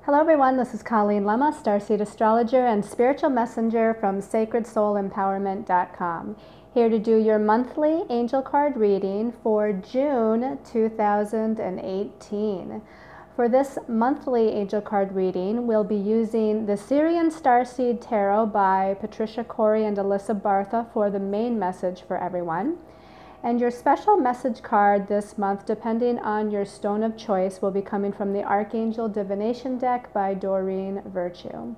Hello everyone, this is Colleen Lemma, Starseed Astrologer and Spiritual Messenger from SacredSoulEmpowerment.com. Here to do your monthly angel card reading for June 2018. For this monthly angel card reading, we'll be using the Syrian Starseed Tarot by Patricia Corey and Alyssa Bartha for the main message for everyone. And your special message card this month, depending on your stone of choice, will be coming from the Archangel Divination deck by Doreen Virtue.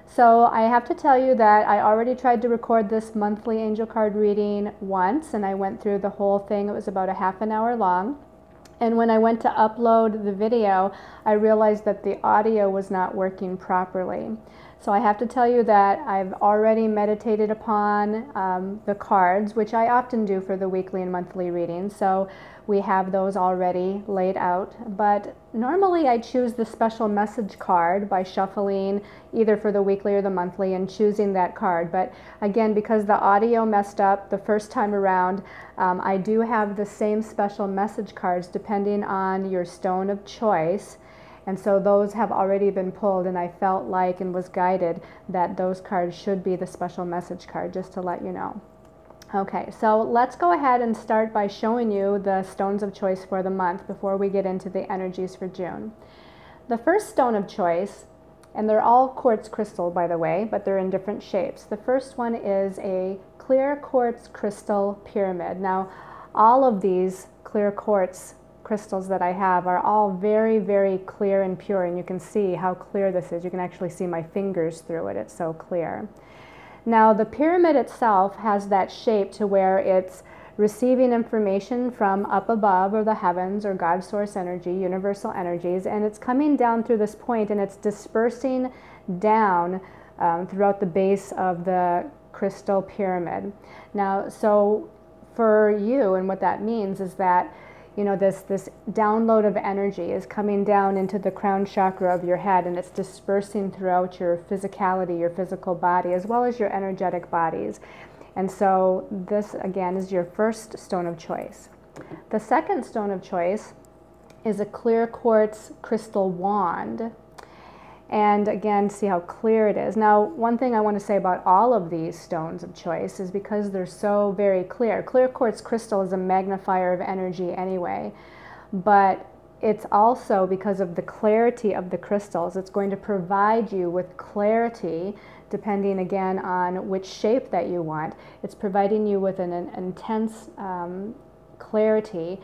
So I have to tell you that I already tried to record this monthly angel card reading once, and I went through the whole thing. It was about a half an hour long. And when I went to upload the video, I realized that the audio was not working properly. So I have to tell you that I've already meditated upon the cards, which I often do for the weekly and monthly readings. So we have those already laid out. But normally I choose the special message card by shuffling either for the weekly or the monthly and choosing that card. But again, because the audio messed up the first time around, I do have the same special message cards depending on your stone of choice. And so those have already been pulled, and I felt like and was guided that those cards should be the special message card, just to let you know. Okay, so let's go ahead and start by showing you the stones of choice for the month before we get into the energies for June. The first stone of choice, and they're all quartz crystal by the way, but they're in different shapes. The first one is a clear quartz crystal pyramid. Now, all of these clear quartz crystals that I have are all very, very clear and pure, and you can see how clear this is. You can actually see my fingers through it. It's so clear. Now, the pyramid itself has that shape to where it's receiving information from up above, or the heavens, or God source energy, universal energies, and it's coming down through this point and it's dispersing down throughout the base of the crystal pyramid. Now, so for you, and what that means is that this download of energy is coming down into the crown chakra of your head, and it's dispersing throughout your physicality, your physical body, as well as your energetic bodies. And so this, again, is your first stone of choice. The second stone of choice is a clear quartz crystal wand. And again, see how clear it is. Now, one thing I want to say about all of these stones of choice is because they're so very clear. Clear quartz crystal is a magnifier of energy anyway, but it's also because of the clarity of the crystals. It's going to provide you with clarity depending again on which shape that you want. It's providing you with an intense clarity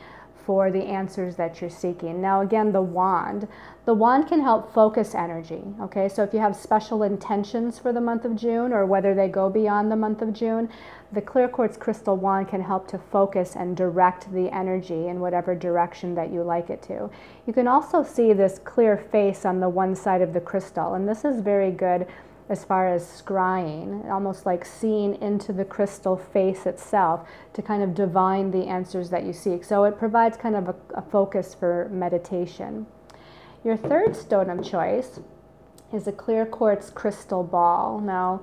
for the answers that you're seeking. Now again, the wand can help focus energy, okay? So if you have special intentions for the month of June, or whether they go beyond the month of June, the clear quartz crystal wand can help to focus and direct the energy in whatever direction that you like it to. You can also see this clear face on the one side of the crystal, and this is very good as far as scrying, almost like seeing into the crystal face itself to kind of divine the answers that you seek. So it provides kind of a focus for meditation. Your third stone of choice is a clear quartz crystal ball. Now,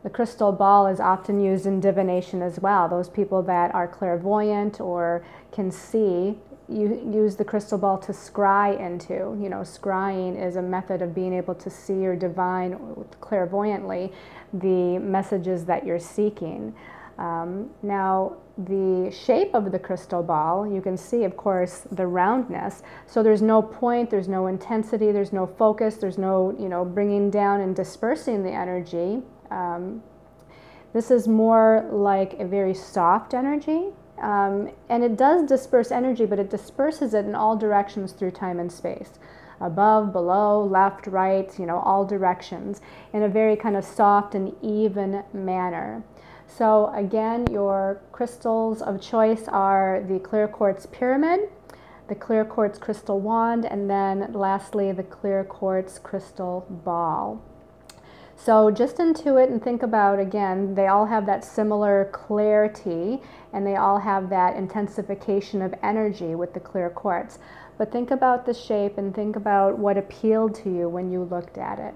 the crystal ball is often used in divination as well. Those people that are clairvoyant or can see, you use the crystal ball to scry into. Scrying is a method of being able to see or divine clairvoyantly the messages that you're seeking. Now, the shape of the crystal ball, you can see, of course, the roundness. So there's no point, there's no intensity, there's no focus, there's no, bringing down and dispersing the energy. This is more like a very soft energy. And it does disperse energy, but it disperses it in all directions through time and space. Above, below, left, right, all directions in a very kind of soft and even manner. So again, your crystals of choice are the clear quartz pyramid, the clear quartz crystal wand, and then lastly, the clear quartz crystal ball. So just intuit and think about, again, they all have that similar clarity and they all have that intensification of energy with the clear quartz. But think about the shape and think about what appealed to you when you looked at it.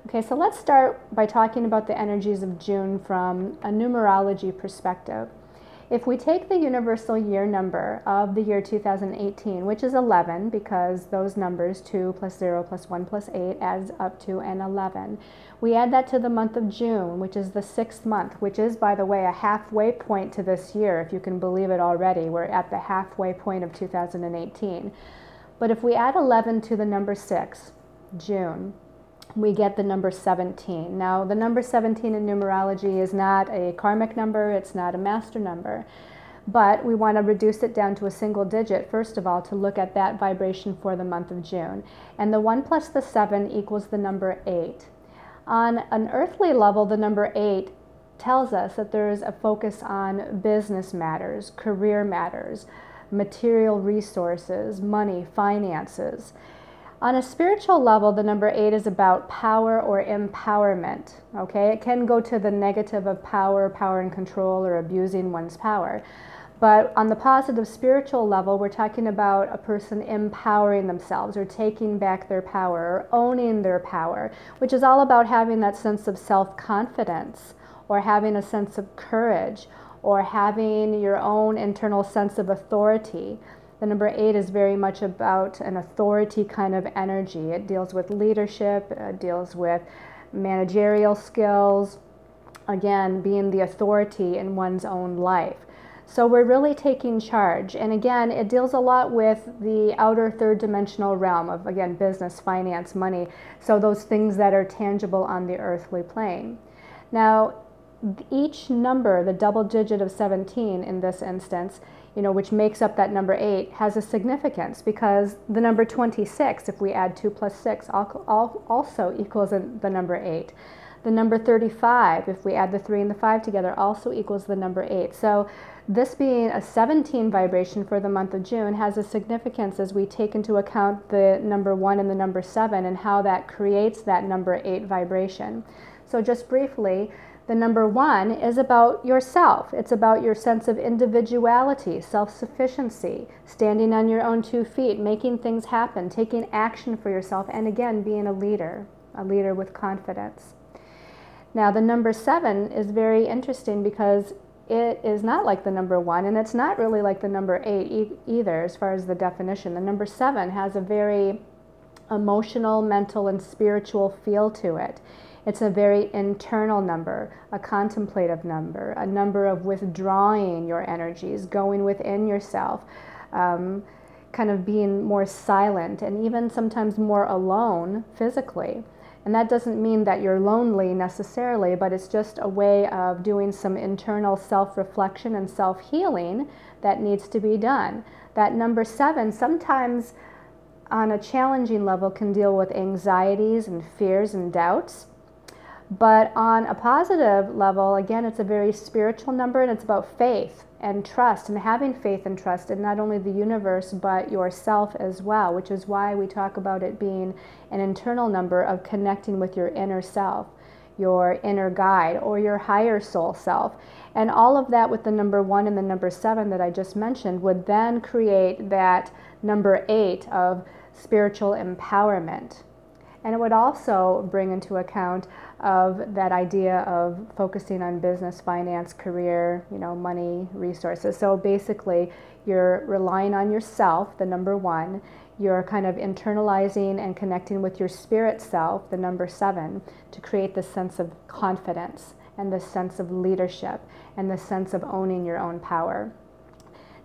Okay, so let's start by talking about the energies of June from a numerology perspective. If we take the universal year number of the year 2018, which is 11, because those numbers 2 plus 0 plus 1 plus 8 adds up to an 11, we add that to the month of June, which is the 6th month, which is, by the way, a halfway point to this year, if you can believe it already. We're at the halfway point of 2018. But if we add 11 to the number 6, June, we get the number 17. Now, the number 17 in numerology is not a karmic number, it's not a master number, but we want to reduce it down to a single digit, first of all, to look at that vibration for the month of June. And the 1 plus the 7 equals the number 8. On an earthly level, the number 8 tells us that there is a focus on business matters, career matters, material resources, money, finances. On a spiritual level, the number 8 is about power or empowerment, okay? It can go to the negative of power, power and control, or abusing one's power. But on the positive spiritual level, we're talking about a person empowering themselves or taking back their power or owning their power, which is all about having that sense of self-confidence or having a sense of courage or having your own internal sense of authority. The number 8 is very much about an authority kind of energy. It deals with leadership, it deals with managerial skills, again, being the authority in one's own life. So we're really taking charge. And again, it deals a lot with the outer third dimensional realm of, again, business, finance, money. So those things that are tangible on the earthly plane. Now, each number, the double digit of 17 in this instance, which makes up that number 8, has a significance because the number 26, if we add 2 plus 6, also equals the number 8. The number 35, if we add the 3 and the 5 together, also equals the number 8. So this being a 17 vibration for the month of June has a significance as we take into account the number 1 and the number 7 and how that creates that number 8 vibration. So just briefly, the number 1 is about yourself. It's about your sense of individuality, self-sufficiency, standing on your own 2 feet, making things happen, taking action for yourself, and again, being a leader with confidence. Now, the number 7 is very interesting because it is not like the number 1, and it's not really like the number 8 either as far as the definition. The number 7 has a very emotional, mental, and spiritual feel to it. It's a very internal number, a contemplative number, a number of withdrawing your energies, going within yourself, kind of being more silent and even sometimes more alone physically. And that doesn't mean that you're lonely necessarily, but it's just a way of doing some internal self-reflection and self-healing that needs to be done. That number 7 sometimes on a challenging level can deal with anxieties and fears and doubts. But on a positive level, again, it's a very spiritual number, and it's about faith and trust and having faith and trust in not only the universe but yourself as well, which is why we talk about it being an internal number of connecting with your inner self, your inner guide, or your higher soul self. And all of that with the number 1 and the number 7 that I just mentioned would then create that number 8 of spiritual empowerment. And it would also bring into account of that idea of focusing on business, finance, career, money, resources. So basically, you're relying on yourself, the number 1. You're kind of internalizing and connecting with your spirit self, the number 7, to create this sense of confidence and this sense of leadership and this sense of owning your own power.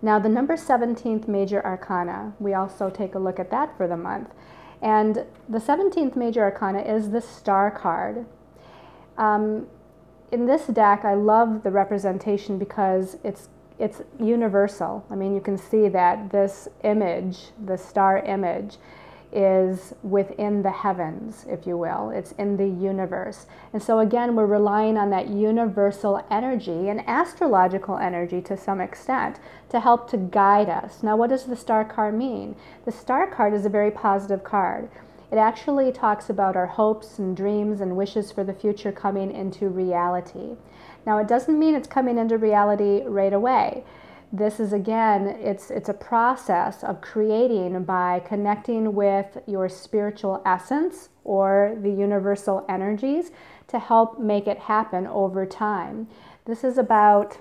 Now, the number 17th major arcana, we also take a look at that for the month. And the 17th major arcana is the star card. In this deck, I love the representation because it's universal. I mean, you can see that this image, the star image, is within the heavens, if you will. It's in the universe. And so again, we're relying on that universal energy and astrological energy to some extent to help to guide us. Now, what does the star card mean? The star card is a very positive card. It actually talks about our hopes and dreams and wishes for the future coming into reality. Now, it doesn't mean it's coming into reality right away. This is, again, it's a process of creating by connecting with your spiritual essence or the universal energies to help make it happen over time. This is about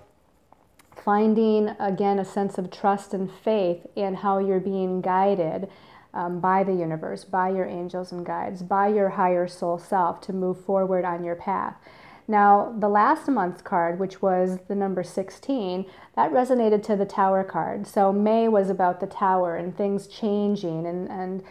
finding, again, a sense of trust and faith in how you're being guided by the universe, by your angels and guides, by your higher soul self to move forward on your path. Now, the last month's card, which was the number 16, that resonated to the Tower card. So May was about the Tower and things changing and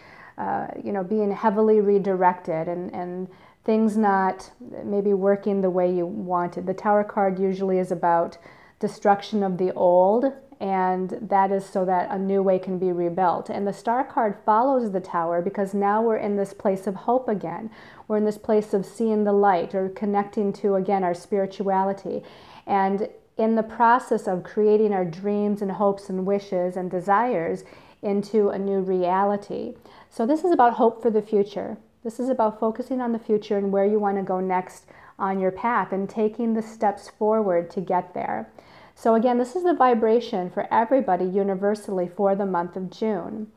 being heavily redirected and things not maybe working the way you wanted. The Tower card usually is about destruction of the old, and that is so that a new way can be rebuilt. And the Star card follows the Tower because now we're in this place of hope again. We're in this place of seeing the light or connecting to, again, our spirituality. And in the process of creating our dreams and hopes and wishes and desires into a new reality. So this is about hope for the future. This is about focusing on the future and where you want to go next on your path and taking the steps forward to get there. So again, this is the vibration for everybody universally for the month of June.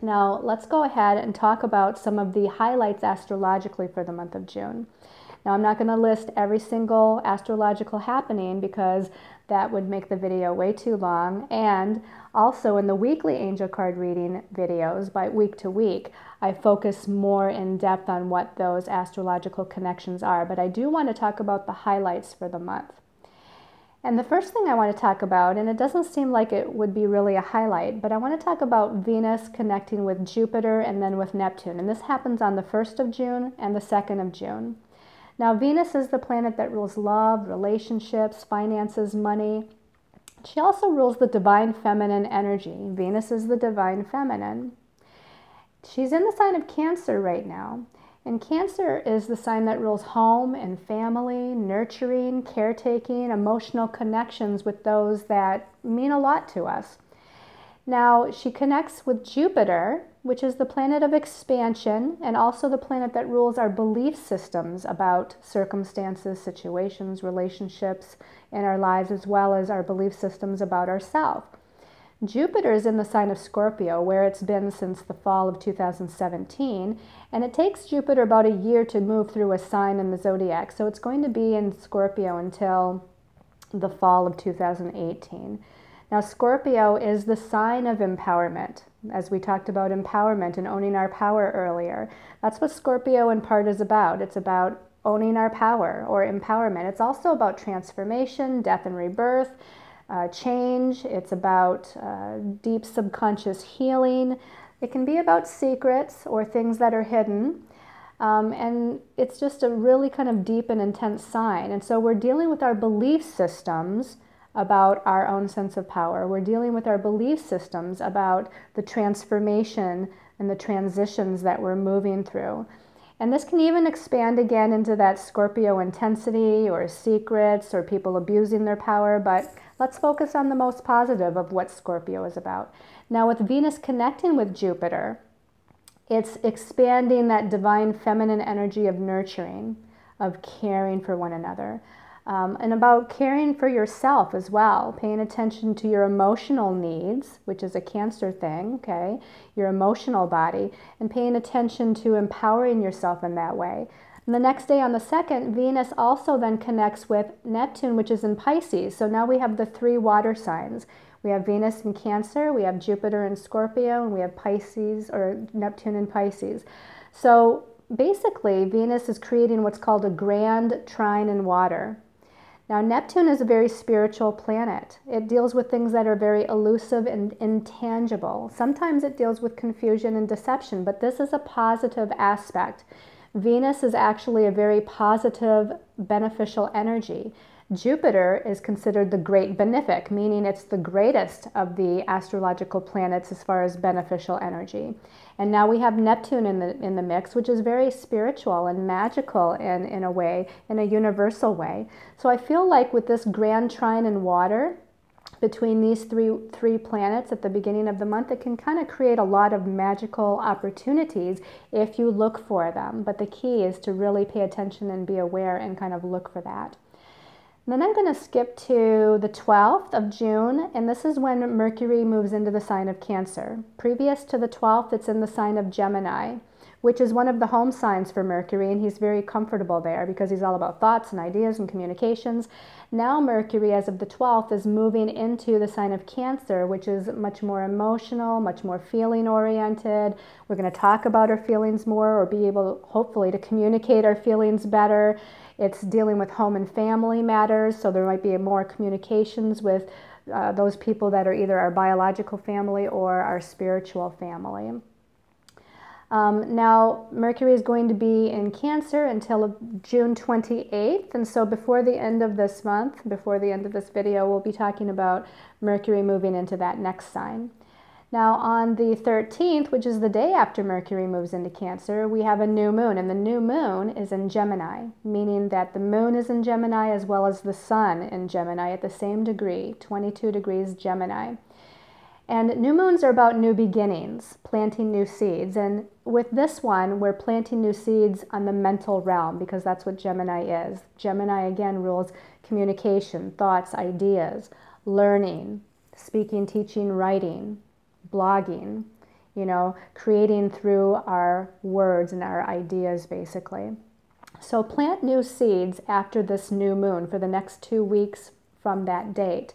Now, let's go ahead and talk about some of the highlights astrologically for the month of June. Now, I'm not going to list every single astrological happening because that would make the video way too long. And also in the weekly angel card reading videos, by week to week, I focus more in depth on what those astrological connections are. But I do want to talk about the highlights for the month. And the first thing I want to talk about, and it doesn't seem like it would be really a highlight, but I want to talk about Venus connecting with Jupiter and then with Neptune. And this happens on the 1st of June and the 2nd of June. Now, Venus is the planet that rules love, relationships, finances, money. She also rules the divine feminine energy. Venus is the divine feminine. She's in the sign of Cancer right now. And Cancer is the sign that rules home and family, nurturing, caretaking, emotional connections with those that mean a lot to us. Now, she connects with Jupiter, which is the planet of expansion and also the planet that rules our belief systems about circumstances, situations, relationships in our lives, as well as our belief systems about ourselves. Jupiter is in the sign of Scorpio, where it's been since the fall of 2017, and it takes Jupiter about a year to move through a sign in the zodiac, so it's going to be in Scorpio until the fall of 2018. Now, Scorpio is the sign of empowerment, as we talked about empowerment and owning our power earlier. That's what Scorpio in part is about. It's about owning our power or empowerment. It's also about transformation, death and rebirth, change. It's about deep subconscious healing. It can be about secrets or things that are hidden. And it's just a really kind of deep and intense sign. And so we're dealing with our belief systems about our own sense of power. We're dealing with our belief systems about the transformation and the transitions that we're moving through. And this can even expand again into that Scorpio intensity or secrets or people abusing their power, but let's focus on the most positive of what Scorpio is about. Now, with Venus connecting with Jupiter, it's expanding that divine feminine energy of nurturing, of caring for one another, and about caring for yourself as well, paying attention to your emotional needs, which is a Cancer thing, okay, your emotional body, and paying attention to empowering yourself in that way. And the next day on the 2nd, Venus also then connects with Neptune, which is in Pisces. So now we have the 3 water signs. We have Venus in Cancer, we have Jupiter in Scorpio, and we have Pisces, or Neptune in Pisces. So basically, Venus is creating what's called a grand trine in water. Now, Neptune is a very spiritual planet. It deals with things that are very elusive and intangible. Sometimes it deals with confusion and deception, but this is a positive aspect. Venus is actually a very positive, beneficial energy. Jupiter is considered the great benefic, meaning it's the greatest of the astrological planets as far as beneficial energy. And now we have Neptune in the mix, which is very spiritual and magical in a way, in a universal way. So I feel like with this grand trine in water, between these three planets at the beginning of the month, it can kind of create a lot of magical opportunities if you look for them. But the key is to really pay attention and be aware and kind of look for that. And then I'm going to skip to the 12th of June, and this is when Mercury moves into the sign of Cancer. Previous to the 12th, it's in the sign of Gemini, which is one of the home signs for Mercury, and he's very comfortable there because he's all about thoughts and ideas and communications. Now Mercury, as of the 12th, is moving into the sign of Cancer, which is much more emotional, much more feeling oriented. We're going to talk about our feelings more, or be able, hopefully, to communicate our feelings better. It's dealing with home and family matters, so there might be more communications with those people that are either our biological family or our spiritual family. Now, Mercury is going to be in Cancer until June 28th, and so before the end of this month, before the end of this video, we'll be talking about Mercury moving into that next sign. Now, on the 13th, which is the day after Mercury moves into Cancer, we have a new moon, and the new moon is in Gemini, meaning that the moon is in Gemini as well as the sun in Gemini at the same degree, 22 degrees Gemini. And new moons are about new beginnings, planting new seeds. And with this one, we're planting new seeds on the mental realm because that's what Gemini is. Gemini, again, rules communication, thoughts, ideas, learning, speaking, teaching, writing, blogging, creating through our words and our ideas, basically. So plant new seeds after this new moon for the next 2 weeks from that date,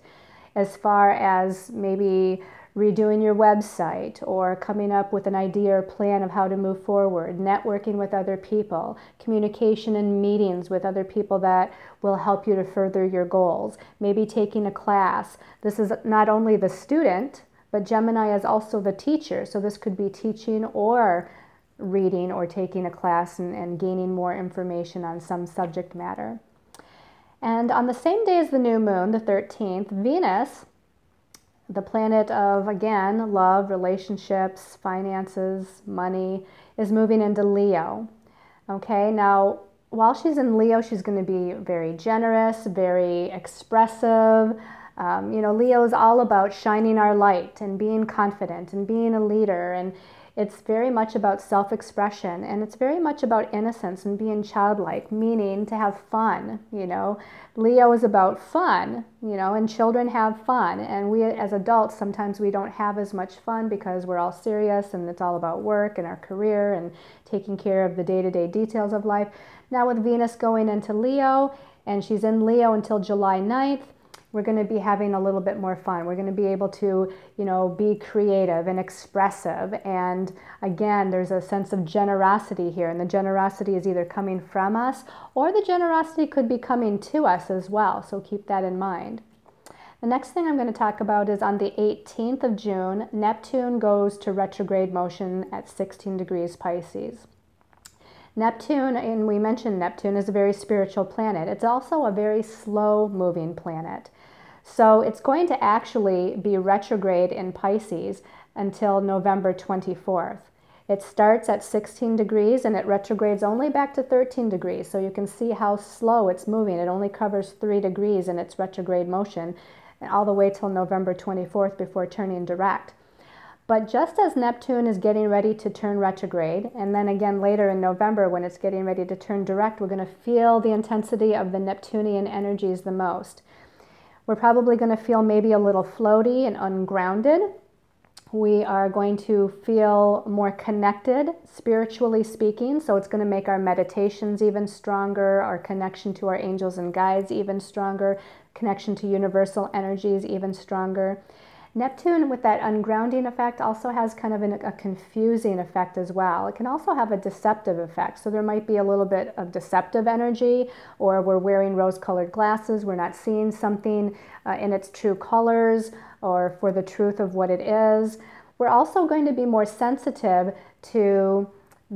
as far as maybe redoing your website or coming up with an idea or plan of how to move forward, networking with other people, communication and meetings with other people that will help you to further your goals, maybe taking a class. This is not only the student, but Gemini is also the teacher, so this could be teaching or reading or taking a class and gaining more information on some subject matter. And on the same day as the new moon, the 13th, Venus, the planet of, again, love, relationships, finances, money, is moving into Leo. Okay, now while she's in Leo, she's going to be very generous, very expressive. Leo is all about shining our light and being confident and being a leader, and it's very much about self-expression, and it's very much about innocence and being childlike, meaning to have fun. Leo is about fun, and children have fun, and we as adults, sometimes we don't have as much fun because we're all serious and it's all about work and our career and taking care of the day-to-day details of life. Now with Venus going into Leo, and she's in Leo until July 9th, we're going to be having a little bit more fun. We're going to be able to, be creative and expressive. And again, there's a sense of generosity here. And the generosity is either coming from us or the generosity could be coming to us as well. So keep that in mind. The next thing I'm going to talk about is on the 18th of June, Neptune goes to retrograde motion at 16 degrees Pisces. Neptune, and we mentioned Neptune, is a very spiritual planet. It's also a very slow-moving planet. So it's going to actually be retrograde in Pisces until November 24th. It starts at 16 degrees and it retrogrades only back to 13 degrees. So you can see how slow it's moving. It only covers 3 degrees in its retrograde motion all the way till November 24th before turning direct. But just as Neptune is getting ready to turn retrograde, and then again later in November when it's getting ready to turn direct, we're going to feel the intensity of the Neptunian energies the most. We're probably going to feel maybe a little floaty and ungrounded. We are going to feel more connected, spiritually speaking, so it's going to make our meditations even stronger, our connection to our angels and guides even stronger, connection to universal energies even stronger. Neptune, with that ungrounding effect, also has kind of a confusing effect as well. It can also have a deceptive effect. So there might be a little bit of deceptive energy, or we're wearing rose-colored glasses, we're not seeing something in its true colors or for the truth of what it is. We're also going to be more sensitive to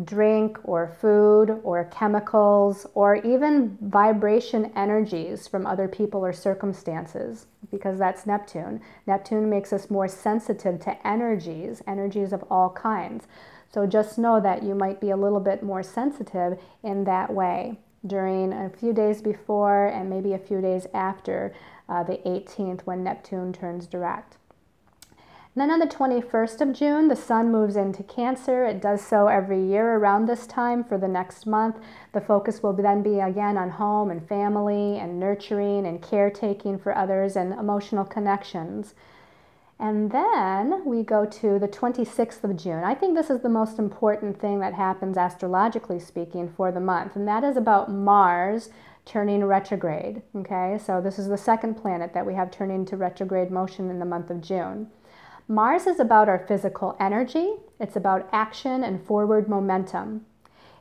drink or food or chemicals or even vibration energies from other people or circumstances, because that's Neptune. Neptune makes us more sensitive to energies of all kinds. So just know that you might be a little bit more sensitive in that way during a few days before and maybe a few days after the 18th when Neptune turns direct. Then on the 21st of June, the sun moves into Cancer. It does so every year around this time for the next month. The focus will then be again on home and family and nurturing and caretaking for others and emotional connections. And then we go to the 26th of June. I think this is the most important thing that happens astrologically speaking for the month, and that is about Mars turning retrograde. Okay, so this is the second planet that we have turning into retrograde motion in the month of June. Mars is about our physical energy. It's about action and forward momentum.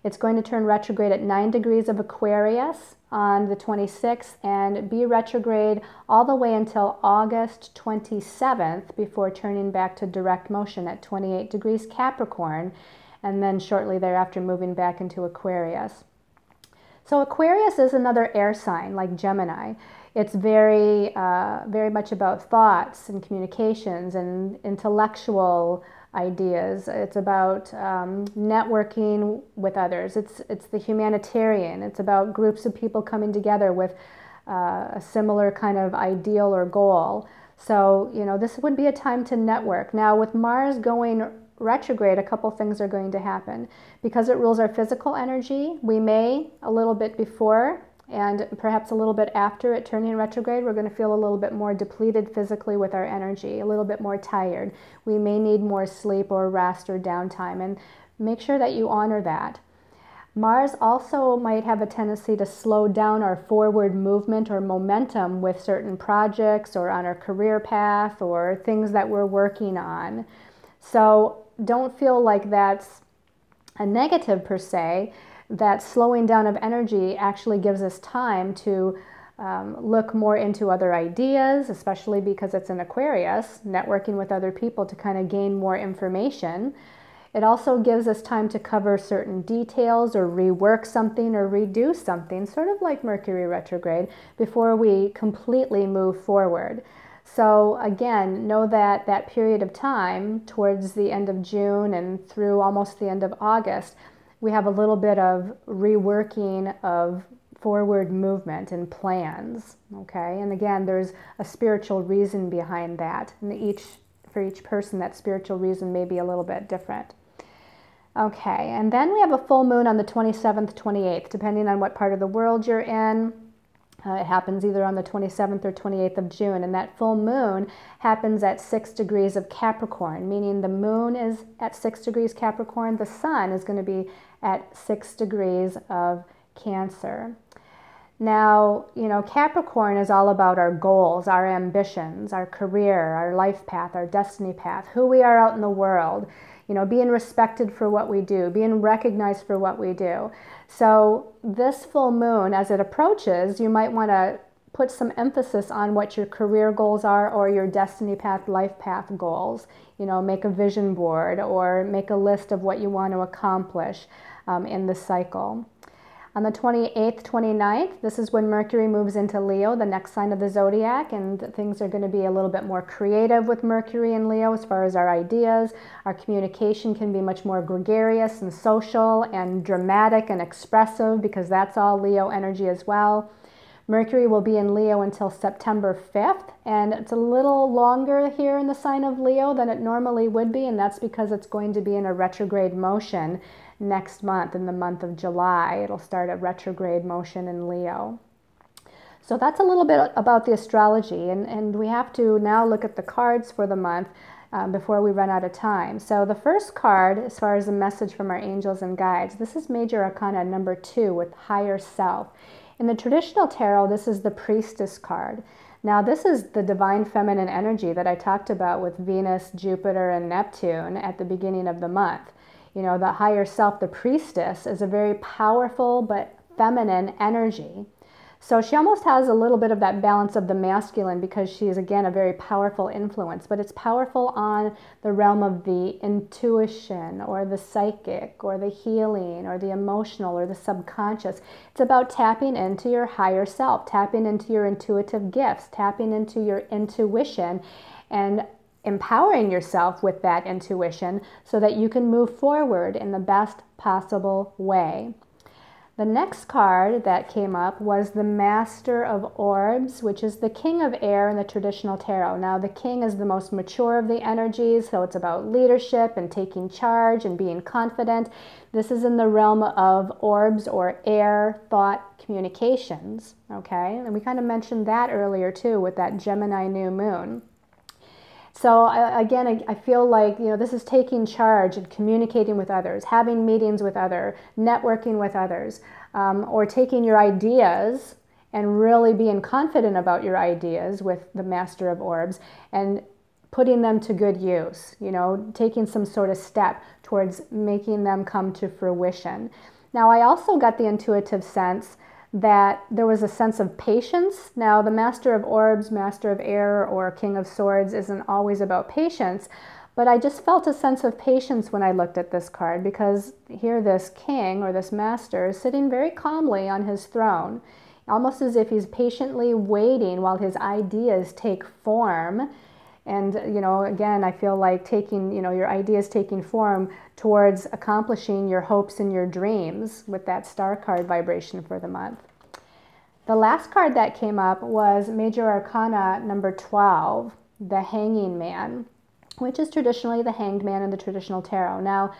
It's going to turn retrograde at 9 degrees of Aquarius on the 26th and be retrograde all the way until August 27th before turning back to direct motion at 28 degrees Capricorn, and then shortly thereafter moving back into Aquarius. So Aquarius is another air sign like Gemini. It's very much about thoughts and communications and intellectual ideas. It's about networking with others. It's the humanitarian. It's about groups of people coming together with a similar kind of ideal or goal. So, you know, this would be a time to network. Now, with Mars going retrograde, a couple things are going to happen. Because it rules our physical energy, we may, a little bit before and perhaps a little bit after it turning retrograde, we're going to feel a little bit more depleted physically with our energy, a little bit more tired. We may need more sleep or rest or downtime, and make sure that you honor that. Mars also might have a tendency to slow down our forward movement or momentum with certain projects or on our career path or things that we're working on. So don't feel like that's a negative per se. That slowing down of energy actually gives us time to look more into other ideas, especially because it's in Aquarius, networking with other people to kind of gain more information. It also gives us time to cover certain details or rework something or redo something, sort of like Mercury retrograde, before we completely move forward. So again, know that that period of time towards the end of June and through almost the end of August, we have a little bit of reworking of forward movement and plans, okay? And again, there's a spiritual reason behind that. And for each person, that spiritual reason may be a little bit different. Okay, and then we have a full moon on the 27th, 28th, depending on what part of the world you're in. It happens either on the 27th or 28th of June, and that full moon happens at 6 degrees of Capricorn, meaning the moon is at 6 degrees Capricorn, the sun is going to be at 6 degrees of Cancer. Now, you know, Capricorn is all about our goals, our ambitions, our career, our life path, our destiny path, who we are out in the world, you know, being respected for what we do, being recognized for what we do. So this full moon, as it approaches, you might want to put some emphasis on what your career goals are or your destiny path, life path goals. You know, make a vision board or make a list of what you want to accomplish in the cycle. On the 28th, 29th, this is when Mercury moves into Leo, the next sign of the zodiac, and things are going to be a little bit more creative with Mercury and Leo as far as our ideas. Our communication can be much more gregarious and social and dramatic and expressive because that's all Leo energy as well. Mercury will be in Leo until September 5th, and it's a little longer here in the sign of Leo than it normally would be, and that's because it's going to be in a retrograde motion next month, in the month of July. It'll start a retrograde motion in Leo. So that's a little bit about the astrology, and we have to now look at the cards for the month before we run out of time. So the first card, as far as a message from our angels and guides, this is Major Arcana number 2 with Higher Self. In the traditional tarot, this is the Priestess card. Now this is the divine feminine energy that I talked about with Venus, Jupiter, and Neptune at the beginning of the month. You know, the higher self, the priestess, is a very powerful but feminine energy. So she almost has a little bit of that balance of the masculine because she is, again, a very powerful influence, but it's powerful on the realm of the intuition or the psychic or the healing or the emotional or the subconscious. It's about tapping into your higher self, tapping into your intuitive gifts, tapping into your intuition and empowering yourself with that intuition so that you can move forward in the best possible way. The next card that came up was the Master of Orbs, which is the King of Air in the traditional tarot. Now, the King is the most mature of the energies, so it's about leadership and taking charge and being confident. This is in the realm of orbs or air thought communications, okay? And we kind of mentioned that earlier too with that Gemini new moon. So again, I feel like, this is taking charge and communicating with others, having meetings with others, networking with others, or taking your ideas and really being confident about your ideas with the Master of Orbs and putting them to good use, taking some sort of step towards making them come to fruition. Now, I also got the intuitive sense that there was a sense of patience. Now, the Master of Orbs, Master of Air, or King of Swords isn't always about patience, but I just felt a sense of patience when I looked at this card, because here this king or this master is sitting very calmly on his throne, almost as if he's patiently waiting while his ideas take form. And, again, I feel like taking, your ideas taking form towards accomplishing your hopes and your dreams with that star card vibration for the month. The last card that came up was Major Arcana number 12, the Hanging Man, which is traditionally the Hanged Man in the traditional tarot. Now,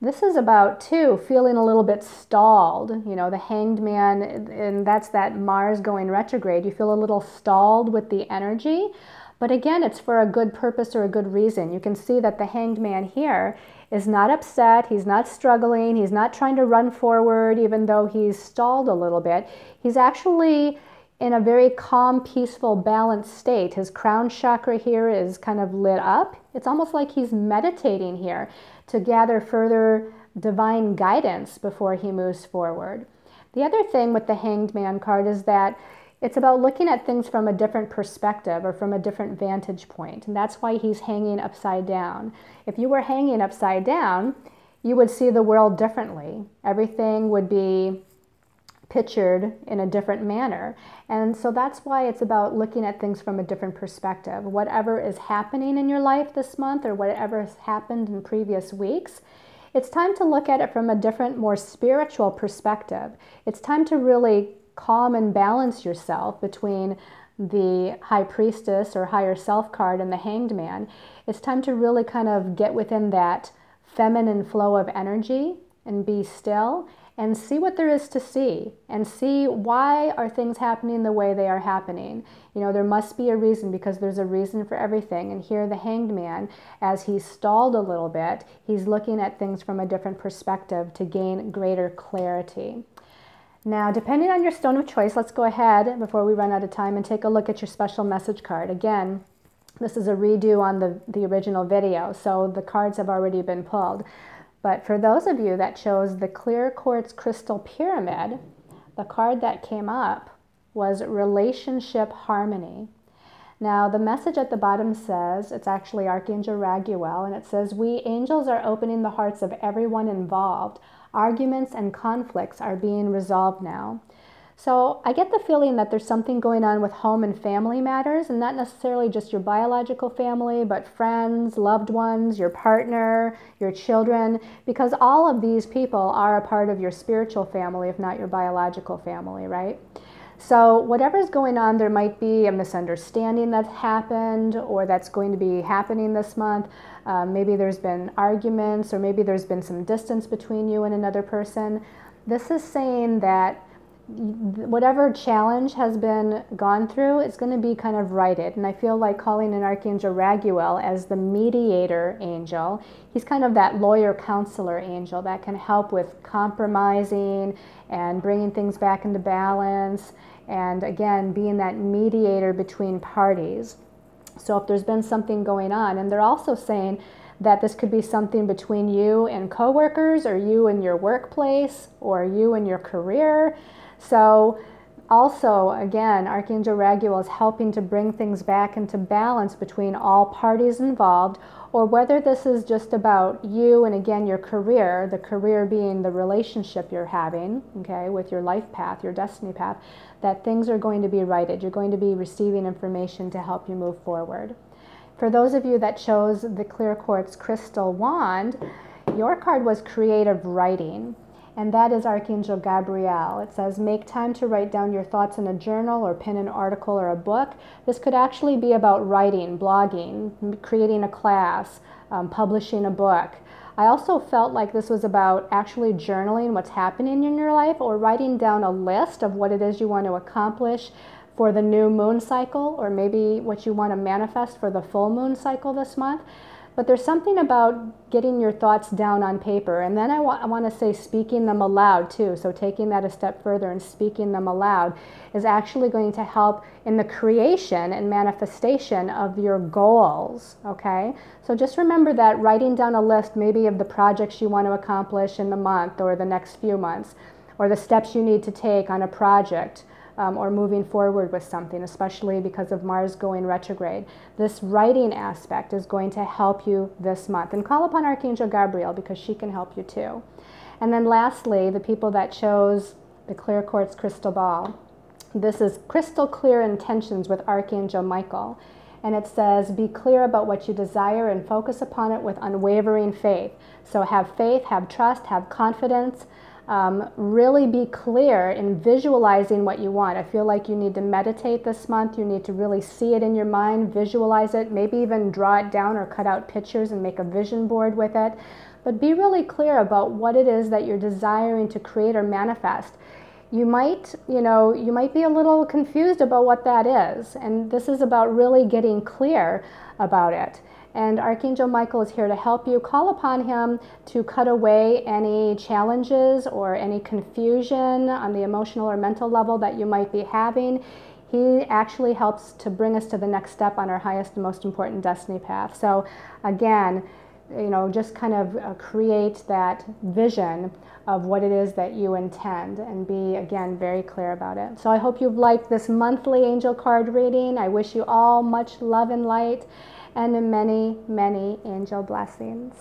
this is about, too, feeling a little bit stalled. The Hanged Man, and that's that Mars going retrograde. You feel a little stalled with the energy. But again, it's for a good purpose or a good reason. You can see that the Hanged Man here is not upset, he's not struggling, he's not trying to run forward even though he's stalled a little bit. He's actually in a very calm, peaceful, balanced state. His crown chakra here is kind of lit up. It's almost like he's meditating here to gather further divine guidance before he moves forward. The other thing with the Hanged Man card is that it's about looking at things from a different perspective or from a different vantage point. And that's why he's hanging upside down. If you were hanging upside down, you would see the world differently. Everything would be pictured in a different manner. And so that's why it's about looking at things from a different perspective. Whatever is happening in your life this month or whatever has happened in previous weeks, it's time to look at it from a different, more spiritual perspective. It's time to really calm and balance yourself between the High Priestess or Higher Self card and the Hanged Man. It's time to really kind of get within that feminine flow of energy and be still and see what there is to see and see why are things happening the way they are happening. There must be a reason, because there's a reason for everything. And here the Hanged Man, as he's stalled a little bit, he's looking at things from a different perspective to gain greater clarity. Now, depending on your stone of choice, let's go ahead before we run out of time and take a look at your special message card. Again, this is a redo on the original video, so the cards have already been pulled. But for those of you that chose the Clear Quartz Crystal Pyramid, the card that came up was Relationship Harmony. Now, the message at the bottom says, it's actually Archangel Raguel, and it says, "We angels are opening the hearts of everyone involved. Arguments and conflicts are being resolved now." So I get the feeling that there's something going on with home and family matters, and not necessarily just your biological family, but friends, loved ones, your partner, your children, because all of these people are a part of your spiritual family, if not your biological family, right? So whatever's going on, there might be a misunderstanding that's happened or that's going to be happening this month. Maybe there's been arguments, or maybe there's been some distance between you and another person. This is saying that whatever challenge has been gone through, it's going to be kind of righted. And I feel like calling in Archangel Raguel as the mediator angel. He's kind of that lawyer counselor angel that can help with compromising and bringing things back into balance, and again, being that mediator between parties. So if there's been something going on, and they're also saying that this could be something between you and coworkers, or you and your workplace, or you and your career. So also, again, Archangel Raguel is helping to bring things back into balance between all parties involved, or whether this is just about you and, again, your career, the career being the relationship you're having, okay, with your life path, your destiny path, that things are going to be righted. You're going to be receiving information to help you move forward. For those of you that chose the Clear Quartz Crystal Wand, your card was Creative Writing, and that is Archangel Gabriel. It says, make time to write down your thoughts in a journal or pen an article or a book. This could actually be about writing, blogging, creating a class, publishing a book. I also felt like this was about actually journaling what's happening in your life, or writing down a list of what it is you want to accomplish for the new moon cycle, or maybe what you want to manifest for the full moon cycle this month. But there's something about getting your thoughts down on paper. And then I want to say speaking them aloud too. So taking that a step further and speaking them aloud is actually going to help in the creation and manifestation of your goals, okay? So just remember that writing down a list maybe of the projects you want to accomplish in the month or the next few months, or the steps you need to take on a project, or moving forward with something, especially because of Mars going retrograde. This writing aspect is going to help you this month. And call upon Archangel Gabriel, because she can help you too. And then lastly, the people that chose the clear quartz crystal ball. This is crystal clear intentions with Archangel Michael. And it says, be clear about what you desire and focus upon it with unwavering faith. So have faith, have trust, have confidence. Really be clear in visualizing what you want. I feel like you need to meditate this month. You need to really see it in your mind, visualize it, maybe even draw it down or cut out pictures and make a vision board with it. But be really clear about what it is that you're desiring to create or manifest. You might be a little confused about what that is. And this is about really getting clear about it. And Archangel Michael is here to help you. Call upon him to cut away any challenges or any confusion on the emotional or mental level that you might be having. He actually helps to bring us to the next step on our highest and most important destiny path. So again, just kind of create that vision of what it is that you intend and be, again, very clear about it. So I hope you've liked this monthly angel card reading. I wish you all much love and light and many, many angel blessings.